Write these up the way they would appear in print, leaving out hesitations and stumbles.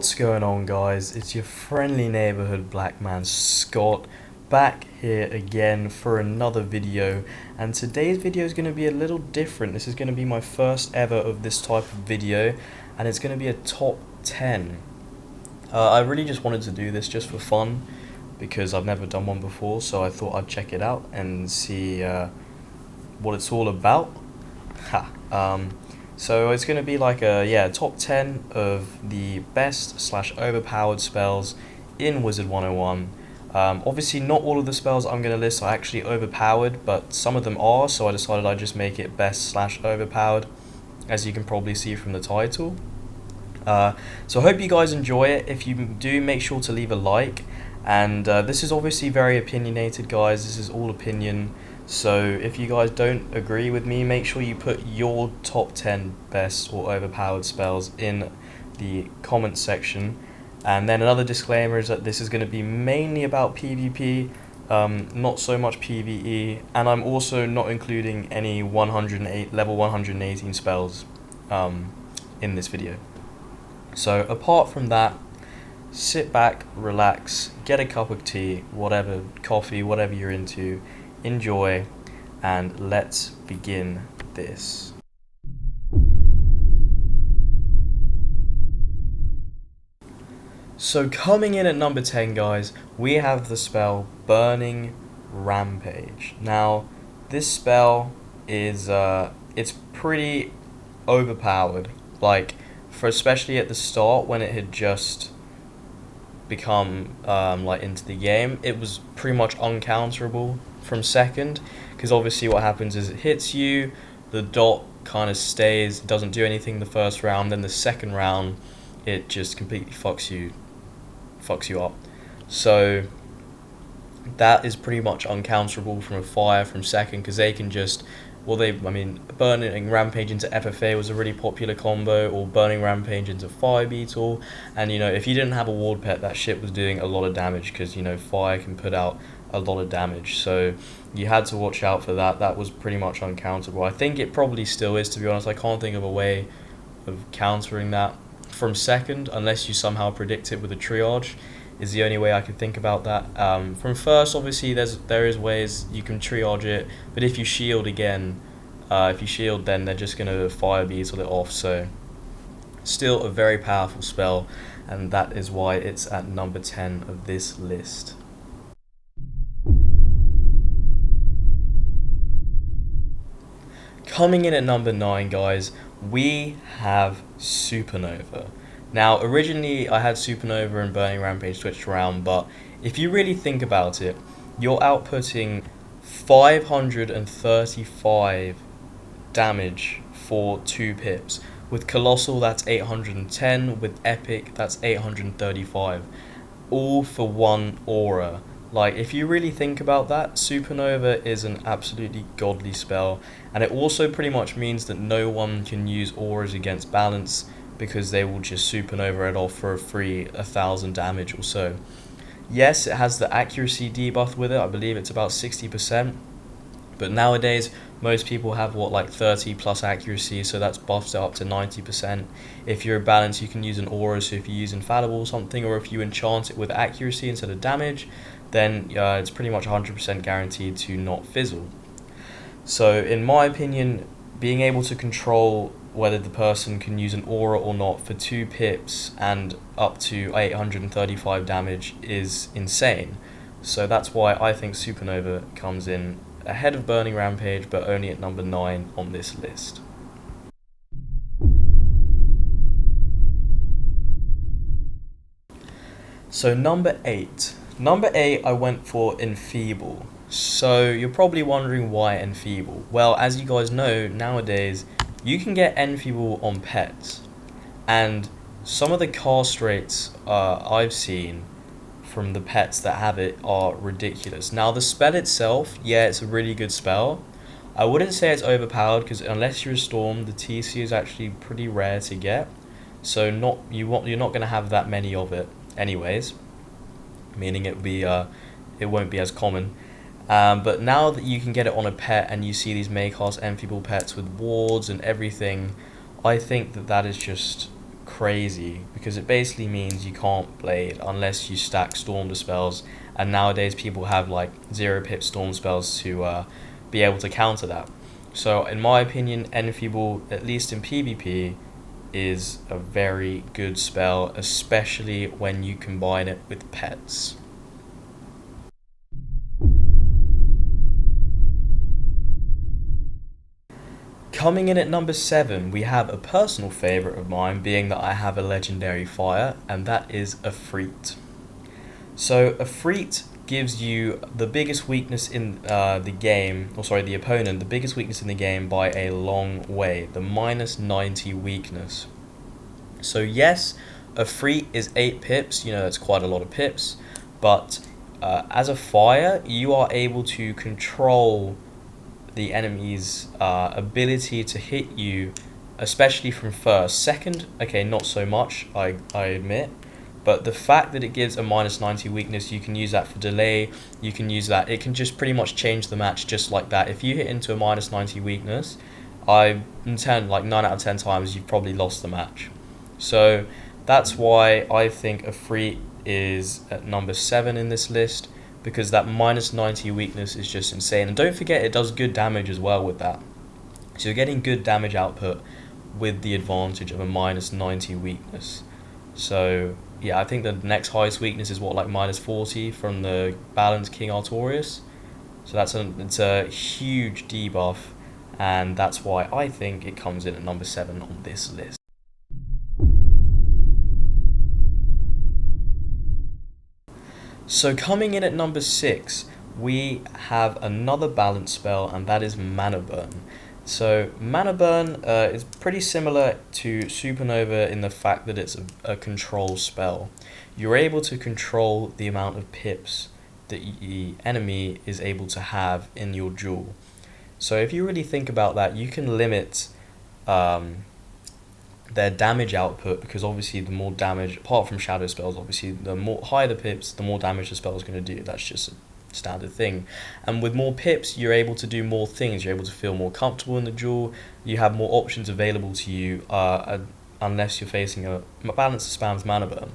What's going on, guys? It's your friendly neighborhood black man Scott, back here again for another video, and today's video is going to be a little different. This is going to be my first ever of this type of video, and it's going to be a top 10. I really just wanted to do this just for fun because I've never done one before, so I thought I'd check it out and see what it's all about. So it's going to be like a top 10 of the best / overpowered spells in Wizard101. Obviously not all of the spells I'm going to list are actually overpowered, but some of them are, so I decided I'd just make it best / overpowered, as you can probably see from the title. So I hope you guys enjoy it. If you do, make sure to leave a like, and this is obviously very opinionated, guys. This is all opinion. So if you guys don't agree with me, make sure you put your top 10 best or overpowered spells in the comment section. And then another disclaimer is that this is going to be mainly about PvP, not so much PvE, and I'm also not including any level 118 spells in this video. So apart from that, sit back, relax, get a cup of tea, whatever, coffee, whatever you're into, enjoy, and let's begin this. So coming in at number 10, guys, we have the spell Burning Rampage. Now this spell is it's pretty overpowered, like for especially at the start when it had just become like into the game. It was pretty much uncounterable from second, because obviously what happens is it hits you, the dot kind of stays, doesn't do anything the first round, then the second round it just completely fucks you up. So that is pretty much uncounterable from a fire from second, because they can just, Burning Rampage into FFA was a really popular combo, or Burning Rampage into Fire Beetle, and if you didn't have a ward pet, that shit was doing a lot of damage, because fire can put out a lot of damage, so you had to watch out for that. That was pretty much uncounterable. I think it probably still is, to be honest. I can't think of a way of countering that from second, unless you somehow predict it with a triage, is the only way I could think about that. From first, obviously there is ways you can triage it, but if you shield again, then they're just gonna Fire Beetle it off. So still a very powerful spell, and that is why it's at number 10 of this list. Coming in at number 9, guys, we have Supernova. Now, originally I had Supernova and Burning Rampage switched around, but if you really think about it, you're outputting 535 damage for 2 pips. With Colossal, that's 810. With Epic, that's 835. All for 1 aura. Like, if you really think about that, Supernova is an absolutely godly spell, and it also pretty much means that no one can use auras against balance, because they will just Supernova it off for a free 1,000 damage or so. Yes, it has the accuracy debuff with it. I believe it's about 60%, but nowadays most people have 30 plus accuracy, so that's buffed it up to 90%. If you're a balance, you can use an aura, so if you use Infallible or something, or if you enchant it with accuracy instead of damage, then it's pretty much 100% guaranteed to not fizzle. So in my opinion, being able to control whether the person can use an aura or not for 2 pips and up to 835 damage is insane. So that's why I think Supernova comes in ahead of Burning Rampage, but only at number 9 on this list. So number 8. Number 8, I went for Enfeeble. So you're probably wondering why Enfeeble. Well, as you guys know, nowadays you can get Enfeeble on pets, and some of the cast rates I've seen from the pets that have it are ridiculous. Now the spell itself, yeah, it's a really good spell. I wouldn't say it's overpowered, because unless you're a Storm, the TC is actually pretty rare to get, so you're not going to have that many of it anyways, meaning it won't be as common. But now that you can get it on a pet, and you see these Maycast Enfeeble pets with wards and everything, I think that is just crazy because it basically means you can't blade unless you stack storm dispels, and nowadays people have like 0 pip storm spells to be able to counter that. So in my opinion, Enfeeble, at least in PvP, is a very good spell, especially when you combine it with pets. Coming in at number 7, we have a personal favourite of mine, being that I have a legendary fire, and that is Efreet. So Efreet gives you the biggest weakness in the game, or sorry, the opponent, the biggest weakness in the game by a long way, the -90 weakness. So yes, Efreet is 8 pips, that's quite a lot of pips, but as a fire, you are able to control the enemy's ability to hit you, especially from first. Second, okay, not so much, I admit, but the fact that it gives a -90 weakness, you can use that for delay, you can use that, it can just pretty much change the match just like that. If you hit into a -90 weakness, like 9 out of 10 times, you've probably lost the match. So that's why I think Efreet is at number 7 in this list, because that -90 weakness is just insane. And don't forget, it does good damage as well with that. So you're getting good damage output with the advantage of a -90 weakness. So yeah, I think the next highest weakness is what, like -40 from the balanced King Artorias. So it's a huge debuff, and that's why I think it comes in at number 7 on this list. So coming in at number 6, we have another balance spell, and that is Mana Burn. So Mana Burn is pretty similar to Supernova in the fact that it's a control spell. You're able to control the amount of pips that the enemy is able to have in your duel. So if you really think about that, you can limit their damage output, because obviously the more damage, apart from shadow spells, obviously the more higher the pips, the more damage the spell is going to do. That's just a standard thing. And with more pips, you're able to do more things. You're able to feel more comfortable in the duel. You have more options available to you, unless you're facing a balance that spams Mana Burn.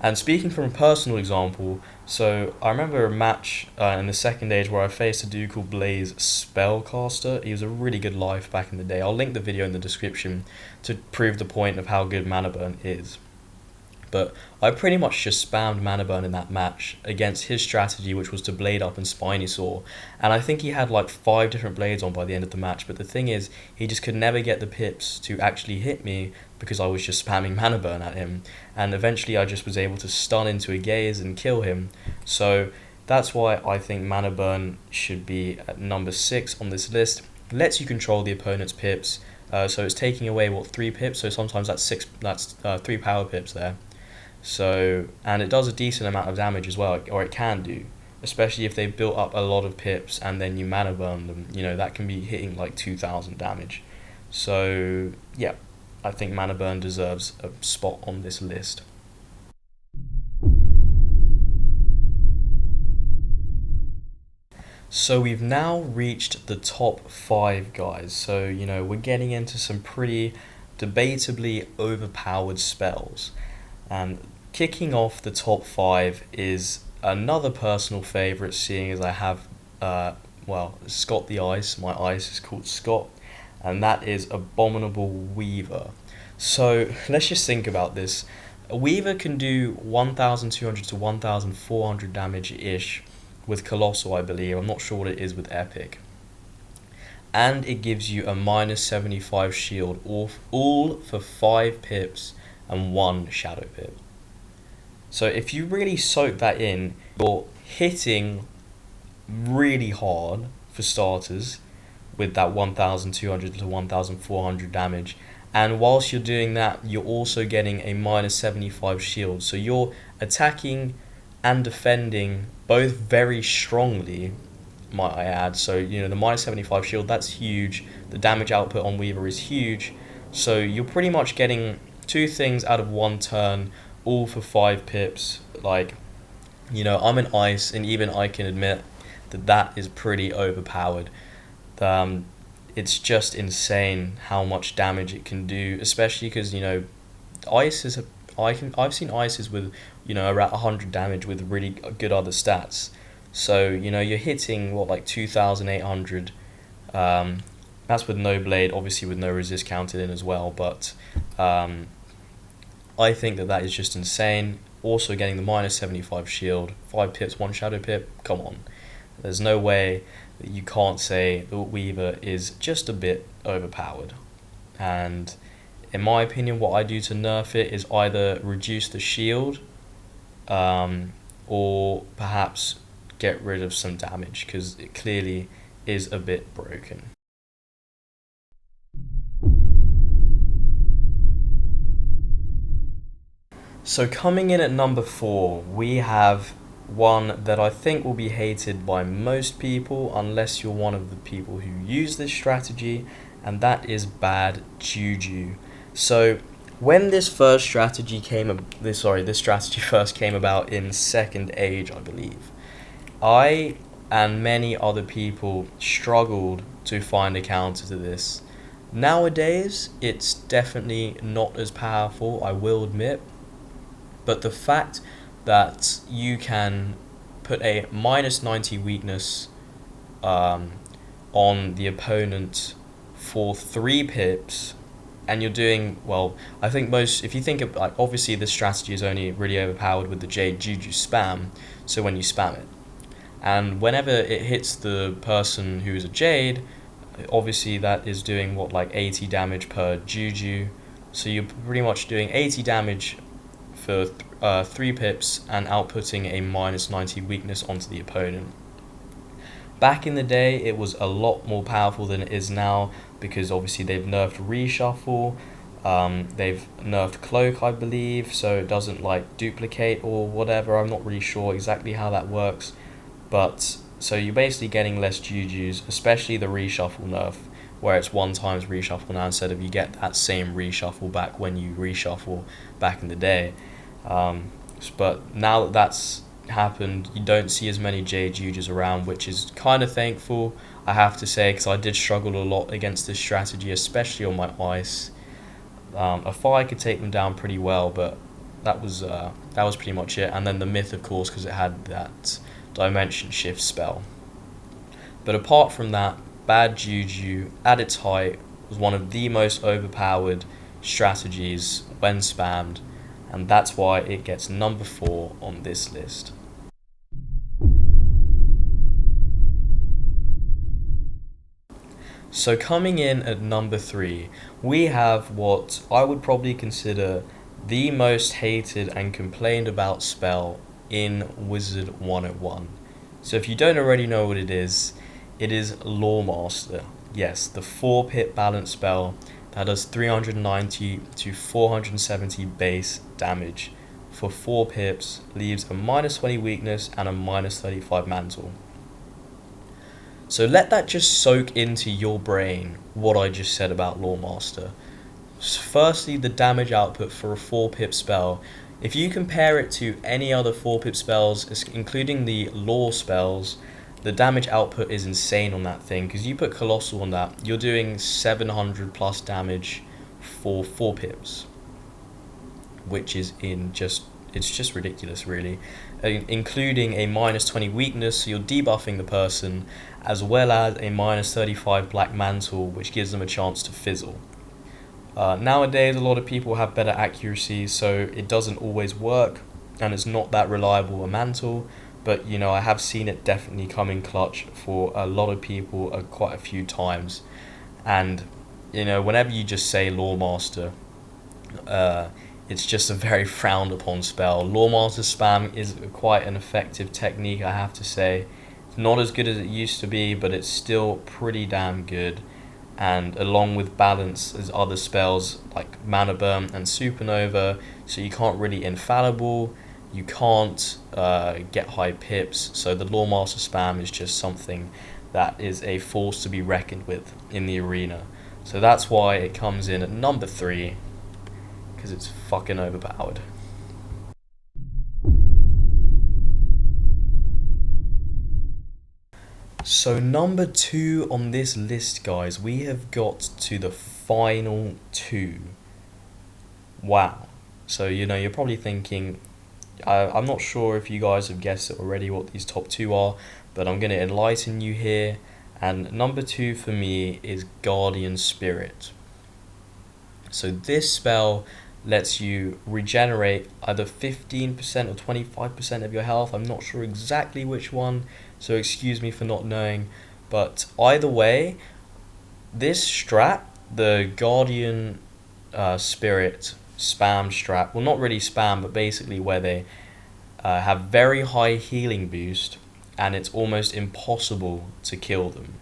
And speaking from a personal example, so I remember a match in the second age where I faced a dude called Blaze Spellcaster. He was a really good life back in the day. I'll link the video in the description to prove the point of how good Mana Burn is. But I pretty much just spammed Mana Burn in that match against his strategy, which was to blade up and Spinosaur. And I think he had like 5 different blades on by the end of the match. But the thing is, he just could never get the pips to actually hit me because I was just spamming Mana Burn at him. And eventually I just was able to stun into a gaze and kill him. So that's why I think Mana Burn should be at number 6 on this list. Lets you control the opponent's pips. So it's taking away, 3 pips? So sometimes that's 3 power pips there. So, and it does a decent amount of damage as well, or it can do, especially if they built up a lot of pips and then you Mana Burn them, that can be hitting like 2000 damage. So yeah, I think Mana Burn deserves a spot on this list. So we've now reached the top 5, guys. So, we're getting into some pretty debatably overpowered spells. And kicking off the top 5 is another personal favourite, seeing as I have, Scot TheIce. My ice is called Scot, and that is Abominable Weaver. So let's just think about this. A Weaver can do 1200 to 1400 damage-ish with Colossal, I believe. I'm not sure what it is with Epic. And it gives you a -75 shield, all for 5 pips and 1 shadow pip. So if you really soak that in, you're hitting really hard for starters with that 1200 to 1400 damage, and whilst you're doing that, you're also getting a -75 shield. So you're attacking and defending both very strongly, might I add. So the -75 shield, that's huge. The damage output on Weaver is huge. So you're pretty much getting 2 things out of 1 turn, all for 5 pips. I'm an ice, and even I can admit that is pretty overpowered. It's just insane how much damage it can do, especially because ices. I've seen ices with around 100 damage with really good other stats. So you're hitting what, like 2,800. That's with no blade, obviously with no resist counted in as well. But I think that is just insane. Also getting the -75 shield, 5 pips, 1 shadow pip. Come on, there's no way that you can't say the Weaver is just a bit overpowered. And in my opinion, what I do to nerf it is either reduce the shield, or perhaps get rid of some damage, because it clearly is a bit broken. So coming in at number 4, we have one that I think will be hated by most people, unless you're one of the people who use this strategy, and that is bad Juju. So when this strategy first came about in second age, I believe, I and many other people struggled to find a counter to this. Nowadays, it's definitely not as powerful, I will admit, but the fact that you can put a -90 weakness on the opponent for 3 pips, and you're doing, well, I think if you think of, like, obviously this strategy is only really overpowered with the Jade Juju spam, so when you spam it, and whenever it hits the person who is a Jade, obviously that is doing what, like 80 damage per Juju, so you're pretty much doing 80 damage for 3 pips and outputting a -90 weakness onto the opponent. Back in the day, it was a lot more powerful than it is now, because obviously they've nerfed reshuffle, they've nerfed cloak, I believe, so it doesn't like duplicate or whatever. I'm not really sure exactly how that works, but so you're basically getting less Jujus, especially the reshuffle nerf, where it's 1 times reshuffle now instead of you get that same reshuffle back when you reshuffle back in the day. But now that that's happened, you don't see as many Jade Jujus around, which is kind of thankful, I have to say, because I did struggle a lot against this strategy, especially on my ice. A fire could take them down pretty well, but that was pretty much it. And then the myth, of course, because it had that dimension shift spell. But apart from that, bad Juju at its height was one of the most overpowered strategies when spammed, and that's why it gets number 4 on this list. So coming in at number 3, we have what I would probably consider the most hated and complained about spell in Wizard101. So if you don't already know what it is Lawmaster. Yes, the 4-pip balance spell that does 390 to 470 base damage for 4 pips, leaves a -20 weakness and a -35 mantle. So let that just soak into your brain, what I just said about Lawmaster. Firstly, the damage output for a 4-pip spell. If you compare it to any other 4-pip spells, including the Law spells, the damage output is insane on that thing, because you put Colossal on that, you're doing 700 plus damage for 4 pips, which is it's just ridiculous, really. Including a -20 weakness, so you're debuffing the person, as well as a -35 Black Mantle, which gives them a chance to fizzle. Nowadays, a lot of people have better accuracy, so it doesn't always work, and it's not that reliable a mantle, but I have seen it definitely come in clutch for a lot of people quite a few times. And whenever you just say Lawmaster, it's just a very frowned upon spell. Lawmaster spam is quite an effective technique, I have to say. It's not as good as it used to be, but it's still pretty damn good. And along with balance as other spells like Mana Burn and Supernova, so you can't really infallible, you can't get high pips, so the Lawmaster spam is just something that is a force to be reckoned with in the arena. So that's why it comes in at number 3, because it's fucking overpowered. So number 2 on this list, guys, we have got to the final 2. Wow. So, you're probably thinking, I'm not sure if you guys have guessed it already what these top two are, but I'm going to enlighten you here. And number two for me is Guardian Spirit. So this spell lets you regenerate either 15% or 25% of your health. I'm not sure exactly which one, so excuse me for not knowing. But either way, this strat, the Guardian Spirit spam strat, well, not really spam, but basically where they have very high healing boost, and it's almost impossible to kill them.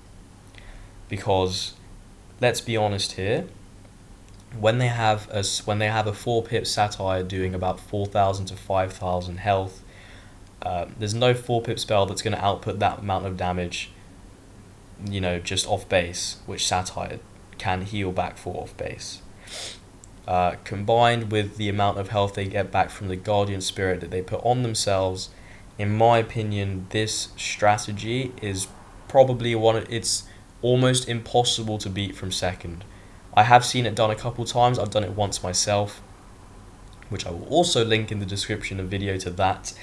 Because, let's be honest here, when they have a 4-pip satire doing about 4,000 to 5,000 health, there's no 4-pip spell that's going to output that amount of damage, just off base, which satire can heal back for off base. Combined with the amount of health they get back from the Guardian Spirit that they put on themselves, in my opinion, this strategy is probably it's almost impossible to beat from second. I have seen it done a couple times. I've done it once myself, which I will also link in the description of video to that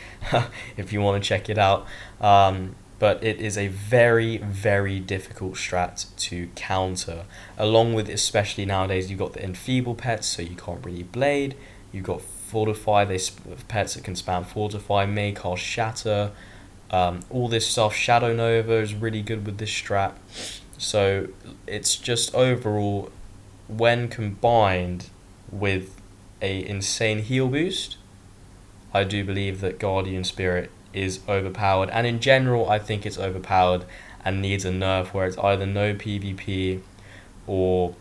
if you want to check it out. But it is a very, very difficult strat to counter. Along with, especially nowadays, you've got the enfeeble pets, so you can't really blade. You've got fortify, pets that can spam fortify, may cast shatter, all this stuff. Shadow Nova is really good with this strat. So it's just overall, when combined with a insane heal boost, I do believe that Guardian Spirit is overpowered, and in general I think it's overpowered and needs a nerf where it's either no PvP or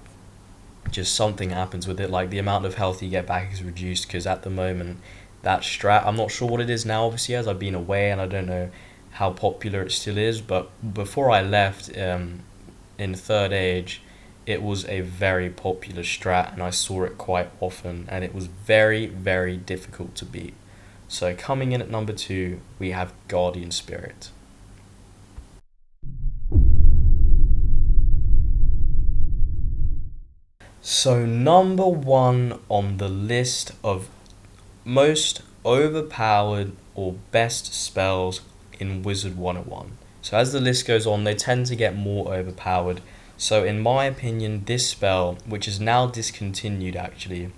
just something happens with it, like the amount of health you get back is reduced, because at the moment that strat, I'm not sure what it is now obviously as I've been away and I don't know how popular it still is, but before I left in Third Age it was a very popular strat and I saw it quite often, and it was very, very difficult to beat. So coming in at number 2, we have Guardian Spirit. So number 1 on the list of most overpowered or best spells in Wizard101. So as the list goes on, they tend to get more overpowered. So in my opinion, this spell, which is now discontinued actually,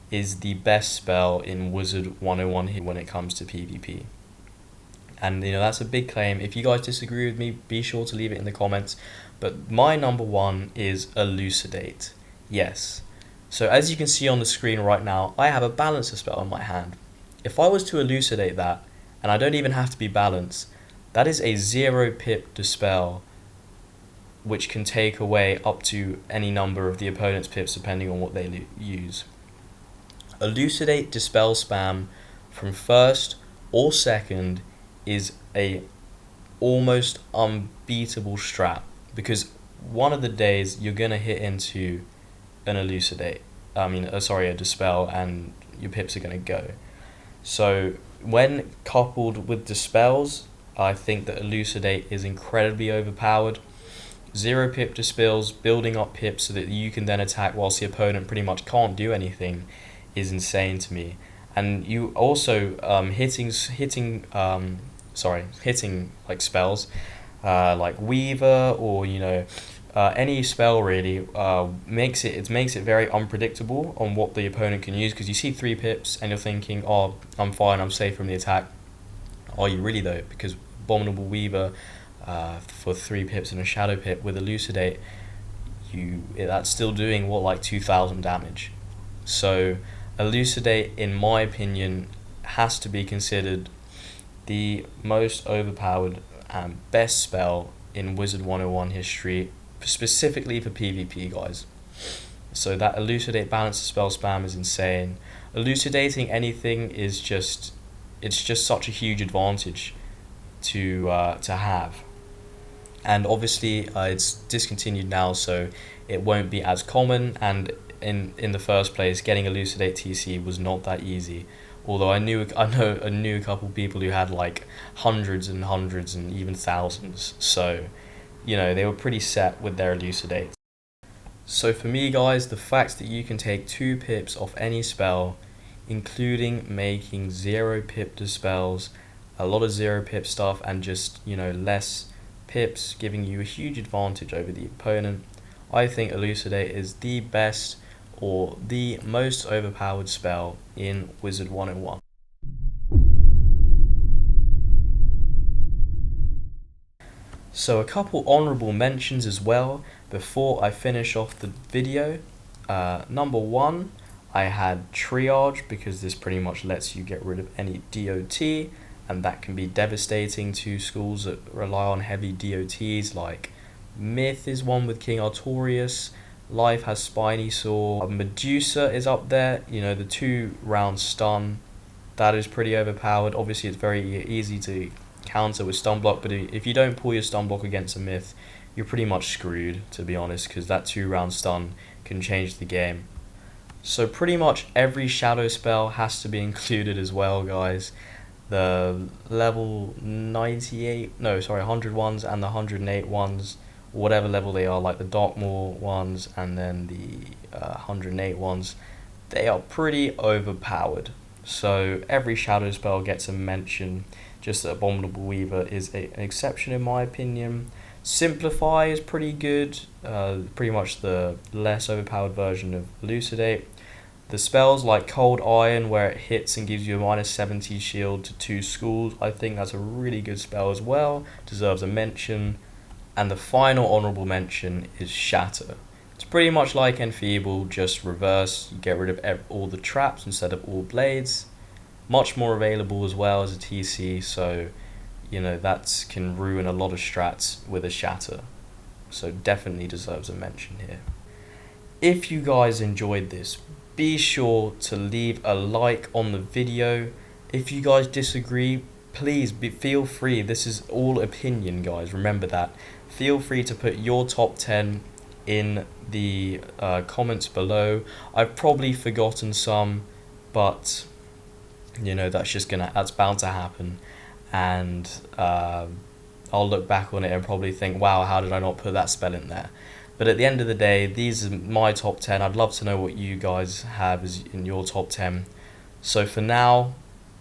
is the best spell in Wizard101 when it comes to PvP. And that's a big claim. If you guys disagree with me, be sure to leave it in the comments. But my number 1 is Elucidate. Yes. So as you can see on the screen right now, I have a Balancer spell in my hand. If I was to elucidate that, and I don't even have to be balanced, that is a 0-pip dispel, which can take away up to any number of the opponent's pips depending on what they use. Elucidate dispel spam from first or second is a almost unbeatable strat, because one of the days you're gonna hit into an elucidate, a dispel, and your pips are gonna go. So when coupled with dispels, I think that elucidate is incredibly overpowered. 0-pip dispels, building up pips so that you can then attack whilst the opponent pretty much can't do anything, is insane to me. And you also hitting like spells like Weaver or any spell really makes it very unpredictable on what the opponent can use, because you see 3 pips and you're thinking, oh, I'm fine, I'm safe from the attack. Are you really though? Because Abominable Weaver for 3 pips and a Shadow Pip with Elucidate, that's still doing like 2,000 damage. So Elucidate, in my opinion, has to be considered the most overpowered and best spell in Wizard101 history, specifically for PvP, guys. So that Elucidate Balancer spell spam is insane. Elucidating anything is just such a huge advantage to have. And obviously it's discontinued now, so it won't be as common, and in the first place, getting Elucidate TC was not that easy. Although I knew a couple people who had like hundreds and hundreds and even thousands. So, they were pretty set with their Elucidate. So for me, guys, the fact that you can take 2 pips off any spell including making 0 pip dispels, a lot of 0 pip stuff, and just, less pips, giving you a huge advantage over the opponent. I think Elucidate is the best or the most overpowered spell in Wizard101. So a couple honourable mentions as well before I finish off the video. Number 1, I had Triage, because this pretty much lets you get rid of any DOT, and that can be devastating to schools that rely on heavy DOTs, like Myth is one with King Artorias, Life has Spiny Saw, Medusa is up there, the 2-round stun, that is pretty overpowered. Obviously it's very easy to counter with stun block, but if you don't pull your stun block against a Myth, you're pretty much screwed, to be honest, because that 2-round stun can change the game. So pretty much every shadow spell has to be included as well, guys. The level 100 ones and the 108 ones, whatever level they are, like the Darkmoor ones and then the 108 ones, they are pretty overpowered. So every shadow spell gets a mention. Just that Abominable Weaver is an exception in my opinion. Simplify is pretty good, pretty much the less overpowered version of Elucidate. The spells like Cold Iron, where it hits and gives you a -70 shield to 2 schools, I think that's a really good spell as well, deserves a mention. And the final honourable mention is Shatter. It's pretty much like Enfeeble, just reverse. You get rid of all the traps instead of all blades. Much more available as well as a TC, so that can ruin a lot of strats with a Shatter. So definitely deserves a mention here. If you guys enjoyed this, be sure to leave a like on the video. If you guys disagree, please feel free. This is all opinion, guys. Remember that. Feel free to put your top 10 in the comments below. I've probably forgotten some, but that's bound to happen. And I'll look back on it and probably think, wow, how did I not put that spell in there? But at the end of the day, these are my top 10. I'd love to know what you guys have in your top 10. So for now,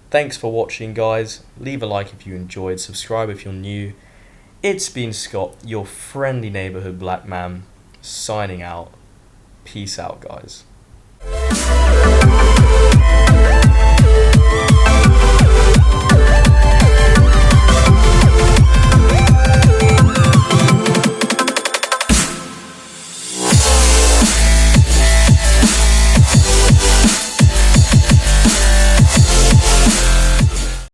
thanks for watching, guys. Leave a like if you enjoyed. Subscribe if you're new. It's been Scott, your friendly neighborhood black man, signing out. Peace out, guys.